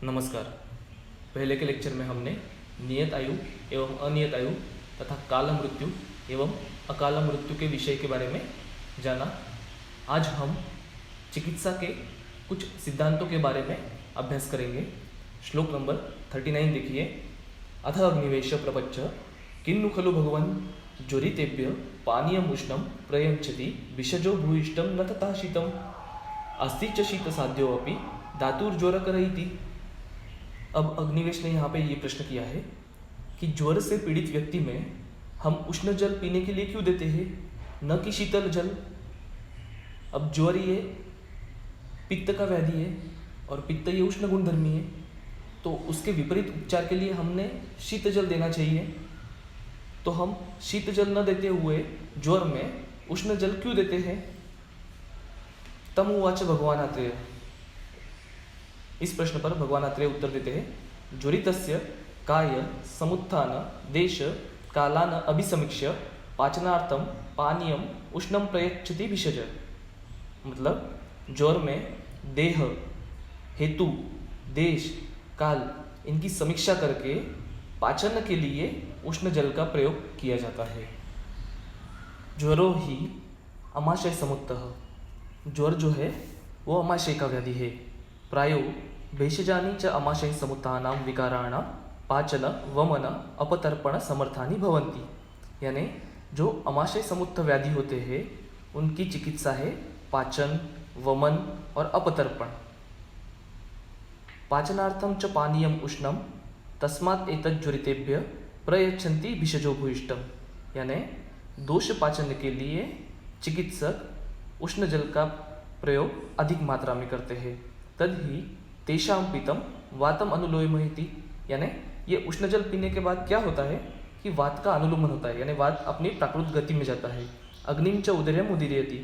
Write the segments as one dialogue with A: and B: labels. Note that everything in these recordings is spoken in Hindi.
A: नमस्कार। पहले के लेक्चर में हमने नियत आयु एवं अनियत आयु तथा काल मृत्यु एवं अकाल मृत्यु के विषय के बारे में जाना। आज हम चिकित्सा के कुछ सिद्धांतों के बारे में अभ्यास करेंगे। श्लोक नंबर 39 देखिए। अथ अग्निवेश प्रपच्च किन्नु खलु भगवन् ज्वरितेभ्य पानीयम् उष्णं प्रयच्छति विषजो भूयिष्ठं न तथा शीतम् अस्ति च शीतसाध्योऽपि धातुर्ज्वरकर इति। अब अग्निवेश ने यहाँ पे ये प्रश्न किया है कि ज्वर से पीड़ित व्यक्ति में हम उष्ण जल पीने के लिए क्यों देते हैं, न कि शीतल जल। अब ज्वर ये पित्त का व्याधि है और पित्त ये उष्ण गुणधर्मी है, तो उसके विपरीत उपचार के लिए हमने शीत जल देना चाहिए। तो हम शीत जल न देते हुए ज्वर में उष्ण जल क्यों देते हैं। तम उवाच भगवान आत्रेय। इस प्रश्न पर भगवान आत्रेय उत्तर देते हैं, ज्वरितस्य काय समुत्थान देश कालान अभिसमीक्ष्य पाचनार्थम पानीयम उष्णम प्रयच्छति विषज। मतलब ज्वर में देह, हेतु, देश, काल इनकी समीक्षा करके पाचन के लिए उष्ण जल का प्रयोग किया जाता है। ज्वरो ही अमाशय समुत्तः। ज्वर जो है वो अमाशय का व्याधि है। प्रायो भेषजानी च अमाशय समुत्थानां विकाराणां पाचन वमन अपतर्पण समर्थानि भवन्ति। यानी जो अमाशय समुत्थ व्याधि होते हैं उनकी चिकित्सा है पाचन, वमन और अपतर्पण। पाचनार्थं च पानीयम् उष्णं तस्मात् एतत् ज्वरितेभ्य प्रयच्छन्ति विषजो भूयिष्ठम्। यानी दोष पाचन के लिए चिकित्सक उष्ण जल का प्रयोग अधिक मात्रा में करते हैं। तद्हि तेषां पीतम वातम अनुलोमयति। यानी ये उष्ण जल पीने के बाद क्या होता है कि वात का अनुलोमन होता है, यानी वात अपनी प्राकृत गति में जाता है। अग्निम च उदर्यम उदीरयति।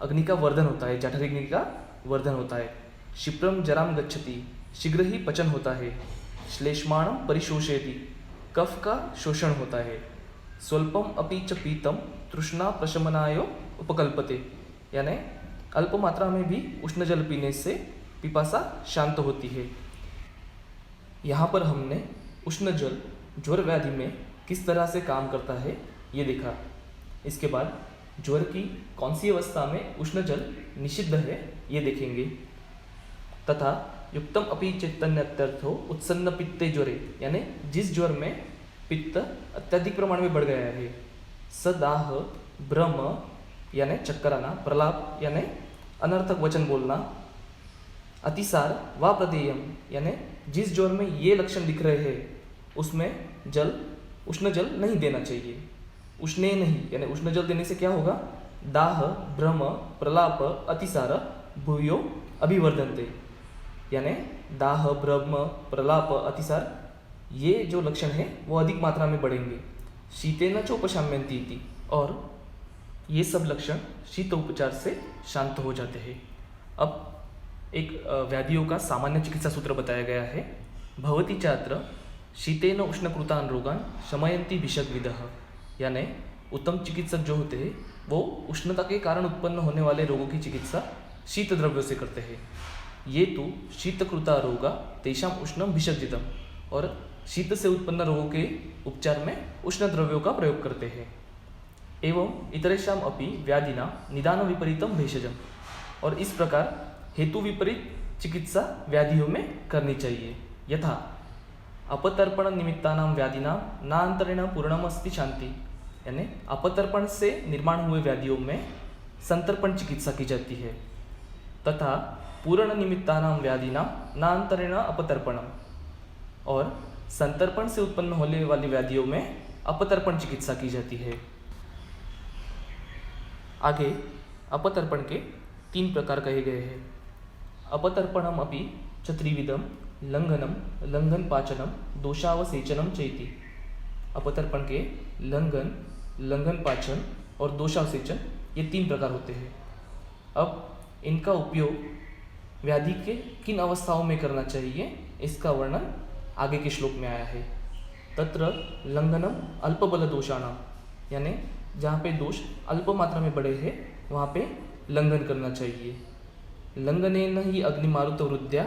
A: अग्नि का वर्धन होता है, जठराग्नि का वर्धन होता है। क्षिप्रम जराम गच्छति। शीघ्र ही पचन होता है। श्लेष्माणम परिशोषयति। कफ का शोषण होता है। स्वल्पम अपि च पीतम तृष्णा प्रशमनाय उपकल्पते। यानी अल्प मात्रा में भी उष्ण जल पीने से पिपासा शांत होती है। यहाँ पर हमने उष्ण जल ज्वर व्याधि में किस तरह से काम करता है ये देखा। इसके बाद ज्वर की कौन सी अवस्था में उष्ण जल निषिद्ध है ये देखेंगे। तथा युक्तम अपि चैतन्यत्यर्थो उत्सन्न पित्ते ज्वरे। यानी जिस ज्वर में पित्त अत्यधिक प्रमाण में बढ़ गया है। सदाह भ्रम यानी चक्कर आना, प्रलाप यानी अनर्थक वचन बोलना, अतिसार व प्रदेयम यानी जिस ज्वर में ये लक्षण दिख रहे हैं उसमें उष्ण जल नहीं देना चाहिए। उष्णे नहीं यानी उष्ण जल देने से क्या होगा, दाह, भ्रम, प्रलाप, अतिसार भूयो अभिवर्धन्ते। यानी दाह, भ्रम, प्रलाप, अतिसार ये जो लक्षण है वो अधिक मात्रा में बढ़ेंगे। शीतेन चोपशाम्यन्ति इति। और ये सब लक्षण शीत उपचार से शांत हो जाते हैं। अब एक व्याधियों का सामान्य चिकित्सा सूत्र बताया गया है। भवती चात्र शीतेन उष्णकृतान रोगान शमयन्ति विषग्विदः। यानी उत्तम चिकित्सक जो होते हैं वो उष्णता के कारण उत्पन्न होने वाले रोगों की चिकित्सा शीत द्रव्यों से करते हैं। ये तो शीतकृता रोगा तेषाम उष्णम विषग्जितम। और शीत से उत्पन्न रोगों के उपचार में उष्ण द्रव्यों का प्रयोग करते हैं। एवं इतरेषाम अपि व्याधिना निदान विपरीतम भेषजम। और इस प्रकार हेतु विपरीत चिकित्सा व्याधियों में करनी चाहिए। यथा अपतर्पण निमित्तानां व्याधिनां नान्तरेण पूर्णमस्ति शांति। यानी अपतर्पण से निर्माण हुए व्याधियों में संतर्पण चिकित्सा की जाती है। तथा पूर्ण निमित्तानां व्याधिनां नान्तरेण अपतर्पणम। और संतर्पण से उत्पन्न होने वाली व्याधियों में अपतर्पण चिकित्सा की जाती है। आगे अपतर्पण के 3 प्रकार कहे गए हैं। अपतर्पणम अपि च त्रिविधम लंघनम, लंघन पाचनम, दोषावसेचनम चेति। अपतर्पण के लंघन, लंघन पाचन और दोषावसेचन ये 3 प्रकार होते हैं। अब इनका उपयोग व्याधि के किन अवस्थाओं में करना चाहिए इसका वर्णन आगे के श्लोक में आया है। तत्र लंघनम अल्पबल दोषाणाम। यानी जहाँ पे दोष अल्प मात्रा में बढ़े हैं वहाँ पे लंघन करना चाहिए। लंघनेन ही अग्निमारुत वृद्ध्या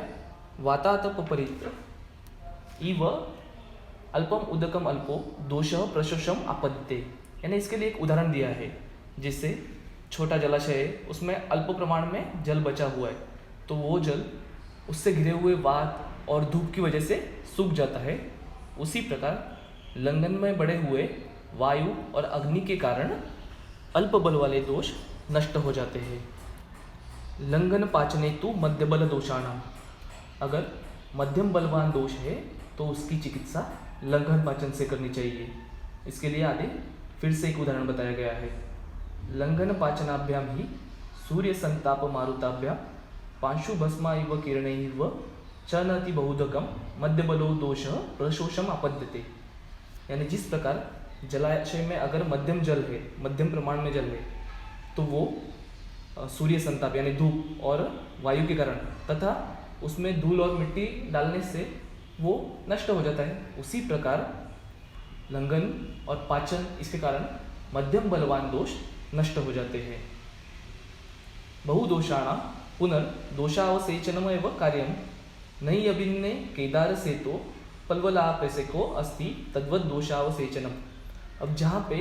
A: वातातपपरित इव अल्पम उदकम अल्पो दोषः प्रशोषम आपद्यते। यानी इसके लिए एक उदाहरण दिया है, जिससे छोटा जलाशय है, उसमें अल्प प्रमाण में जल बचा हुआ है, तो वो जल उससे घिरे हुए वात और धूप की वजह से सूख जाता है। उसी प्रकार लंघन में बढ़े हुए वायु और अग्नि के कारण अल्प बल वाले दोष नष्ट हो जाते हैं। लंघन पाचने तो मध्य बल दोषाणाम। अगर मध्यम बलवान दोष है तो उसकी चिकित्सा लंघन पाचन से करनी चाहिए। इसके लिए आगे फिर से एक उदाहरण बताया गया है। लंघन पाचनाभ्याम ही सूर्य संताप मारुताभ्याम पांशु भस्मा इव किरणैर्व चनति बहुधकम मध्य बलो दोष प्रशोषम आपद्यते। यानी जिस प्रकार जलाशय में अगर मध्यम जल है, मध्यम प्रमाण में जल है, तो वो सूर्य संताप यानी धूप और वायु के कारण तथा उसमें धूल और मिट्टी डालने से वो नष्ट हो जाता है। उसी प्रकार लंघन और पाचन इसके कारण मध्यम बलवान दोष नष्ट हो जाते हैं। बहुदोषाणां पुनर्दोषावसेचनमेव कार्यं नई अभिन्ने केदार से तो पल्वलापेसको अस्ति तद्वत् दोषावसेचनम। अब जहाँ पे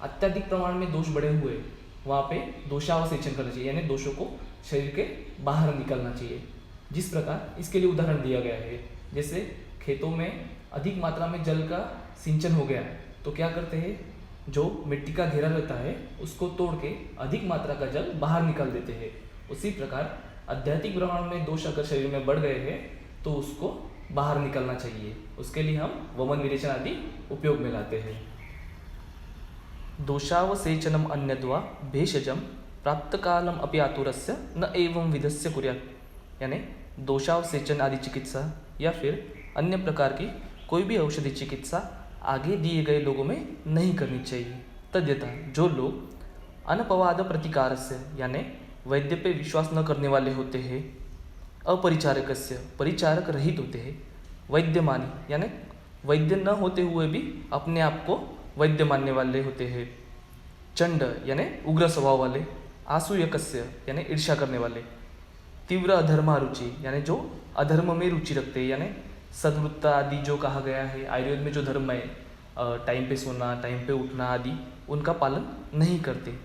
A: अत्यधिक प्रमाण में दोष बढ़े हुए वहाँ पे दोषावसेचन करना चाहिए, यानी दोषों को शरीर के बाहर निकालना चाहिए। जिस प्रकार इसके लिए उदाहरण दिया गया है, जैसे खेतों में अधिक मात्रा में जल का सिंचन हो गया तो क्या करते हैं, जो मिट्टी का घेरा रहता है उसको तोड़ के अधिक मात्रा का जल बाहर निकाल देते हैं। उसी प्रकार अत्यधिक प्रमाण में दोष अगर शरीर में बढ़ गए हैं तो उसको बाहर निकालना चाहिए। उसके लिए हम वमन विरेचन आदि उपयोग में लाते हैं। दोषावसेचनम अन्यद्वा भेषजम प्राप्त कालम अपि आतुरस्य न एवं विधस्य कुर्यात्। यानी दोषावसेचन आदि चिकित्सा या फिर अन्य प्रकार की कोई भी औषधि चिकित्सा आगे दिए गए लोगों में नहीं करनी चाहिए। तद्यथा जो लोग अनपवाद प्रतिकारस्य यानी वैद्य पे विश्वास न करने वाले होते हैं, अपरिचारकस्य परिचारक रहित होते हैं, वैद्यमानी यानी वैद्य न होते हुए भी अपने आप को वैद्य मानने वाले होते हैं, चंड यानी उग्र स्वभाव वाले, आसूयकस्य यानी ईर्ष्या करने वाले, तीव्र अधर्मारुचि यानी जो अधर्म में रुचि रखते हैं, यानी सद्वृत्ता आदि जो कहा गया है आयुर्वेद में जो धर्म है, टाइम पे सोना, टाइम पे उठना आदि, उनका पालन नहीं करते।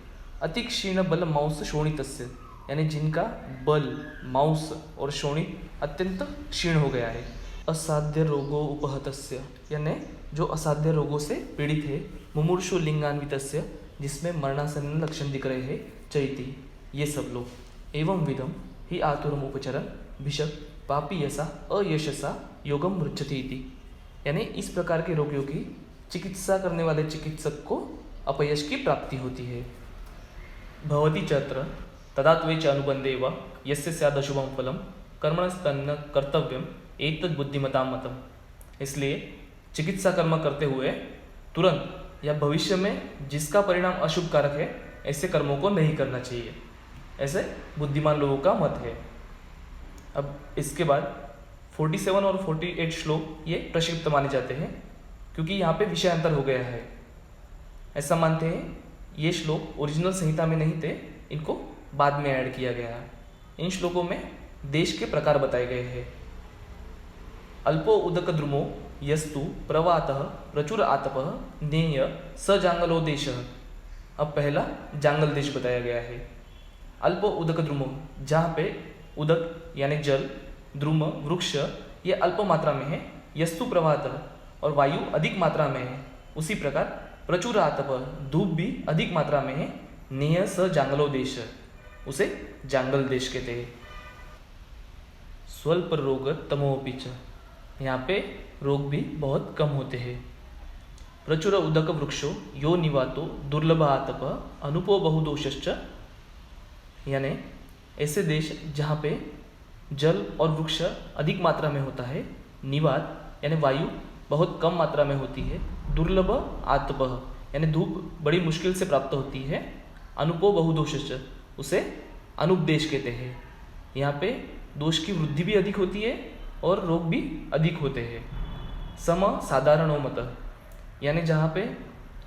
A: अति क्षीण बल मांस शोणितस्य यानी जिनका बल, मांस और शोणित अत्यंत क्षीण हो गया है। असाध्य रोगो उपहतस्य यानी जो असाध्य रोगों से पीड़ित है। मुमूर्षु लिंगान्वितस्य जिसमें मरणासन्न लक्षण दिख रहे हैं, चैती, ये सब लोग। एवं विधम ही आतुरम उपचरन भिषक पापी यसा अयशसा योगम मृच्छति इति। यानी इस प्रकार के रोगियों की चिकित्सा करने वाले चिकित्सक को अपयश की प्राप्ति होती है। भवति चत्र तदात्वे च अनुबंधे व यस्य स्याद अशुभम फलम कर्मणस्तन्न कर्तव्यम एतद् बुद्धिमतां मतम। इसलिए चिकित्सा कर्म करते हुए तुरंत या भविष्य में जिसका परिणाम अशुभ कारक है, ऐसे कर्मों को नहीं करना चाहिए, ऐसे बुद्धिमान लोगों का मत है। अब इसके बाद 47 और 48 श्लोक ये प्रक्षिप्त माने जाते हैं, क्योंकि यहाँ पे विषय अंतर हो गया है। ऐसा मानते हैं ये श्लोक ओरिजिनल संहिता में नहीं थे, इनको बाद में ऐड किया गया है। इन श्लोकों में देश के प्रकार बताए गए हैं। अल्पो उदक द्रुमो यस्तु प्रवातः प्रचुर आतपः नेय स जांगलो देशः। अब पहला जांगल देश बताया गया है। अल्पो उदक द्रुमो जहाँ पे उदक यानी जल, द्रुम वृक्ष ये अल्प मात्रा में है, यस्तु प्रवातः और वायु अधिक मात्रा में है। उसी प्रकार प्रचुर आतपः धूप भी अधिक मात्रा में है, नेय स जांगलो देश उसे जांगल देश कहते हैं। स्वल्प रोग तमोपि च यहाँ पे रोग भी बहुत कम होते हैं। प्रचुर उदक वृक्षो यो निवातो दुर्लभ आतप अनुपो बहुदोषश्च। यानी ऐसे देश जहाँ पे जल और वृक्ष अधिक मात्रा में होता है, निवात यानी वायु बहुत कम मात्रा में होती है, दुर्लभ आतप यानी धूप बड़ी मुश्किल से प्राप्त होती है, अनुपो बहुदोषश्च उसे अनुपदेश कहते हैं। यहाँ पे दोष की वृद्धि भी अधिक होती है और रोग भी अधिक होते हैं। सम साधारणो मत यानी जहाँ पे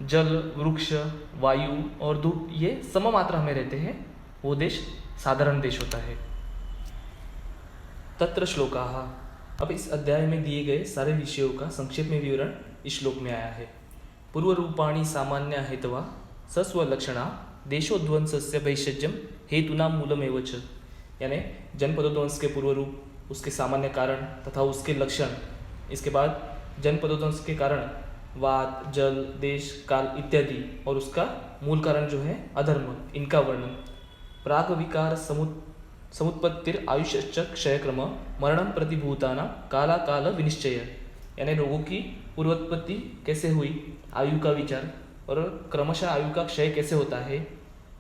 A: जल, वृक्ष, वायु और धूप ये सम मात्रा में रहते हैं, वो देश साधारण देश होता है। तत्र श्लोकाः। अब इस अध्याय में दिए गए सारे विषयों का संक्षेप में विवरण इस श्लोक में आया है। पूर्वरूपाणि सामान्य हेतवा सस्वलक्षणा देशोध्वंसस्य भैषज्यम हेतुना मूलमेव च। यानी जनपदोध्वंस के पूर्व रूप, उसके सामान्य कारण तथा उसके लक्षण, इसके बाद जनपदोध्वंस के कारण वात, जल, देश, काल इत्यादि, और उसका मूल कारण जो है अधर्म, इनका वर्णन। प्राग विकार समुत्पत्तिर आयुष्य क्षयक्रम मरणम प्रतिभूताना काला काल विनिश्चय। यानी रोगों की पूर्वोत्पत्ति कैसे हुई, आयु का विचार, और क्रमशः आयु का क्षय कैसे होता है,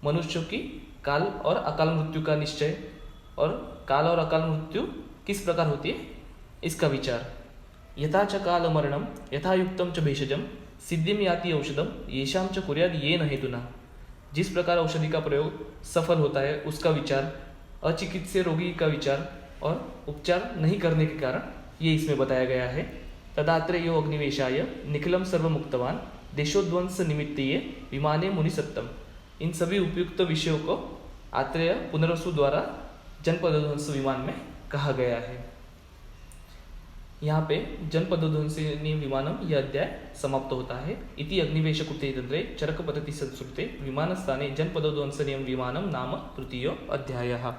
A: मनुष्यों की काल और अकाल मृत्यु का निश्चय, और काल और अकाल मृत्यु किस प्रकार होती है इसका विचार। यथा च काल मरणम यथायुक्तम च भेषजम सिद्धिम याति औषधम येषाम च कुर्याद येन हेतुना। जिस प्रकार औषधि का प्रयोग सफल होता है उसका विचार, अचिकित्सीय रोगी का विचार, और उपचार नहीं करने के कारण ये इसमें बताया गया है। तदात्र यो अग्निवेशाय निखिलम सर्वमुक्तवान देशोध्वंस निमित्तीय विमाने मुनिसत्तम। इन सभी उपयुक्त विषयों को आत्रेय पुनर्वसु द्वारा जनपदोध्वंस विमान में कहा गया है। यहाँ पे जनपदोध्वंसिनी विमानम यह अध्याय समाप्त होता है। इति अग्निवेशकृते तंत्रे चरक पद्धति संस्कृते विमानस्थाने जनपदोध्वंसनीयं विमानम नाम तृतीयो अध्यायः।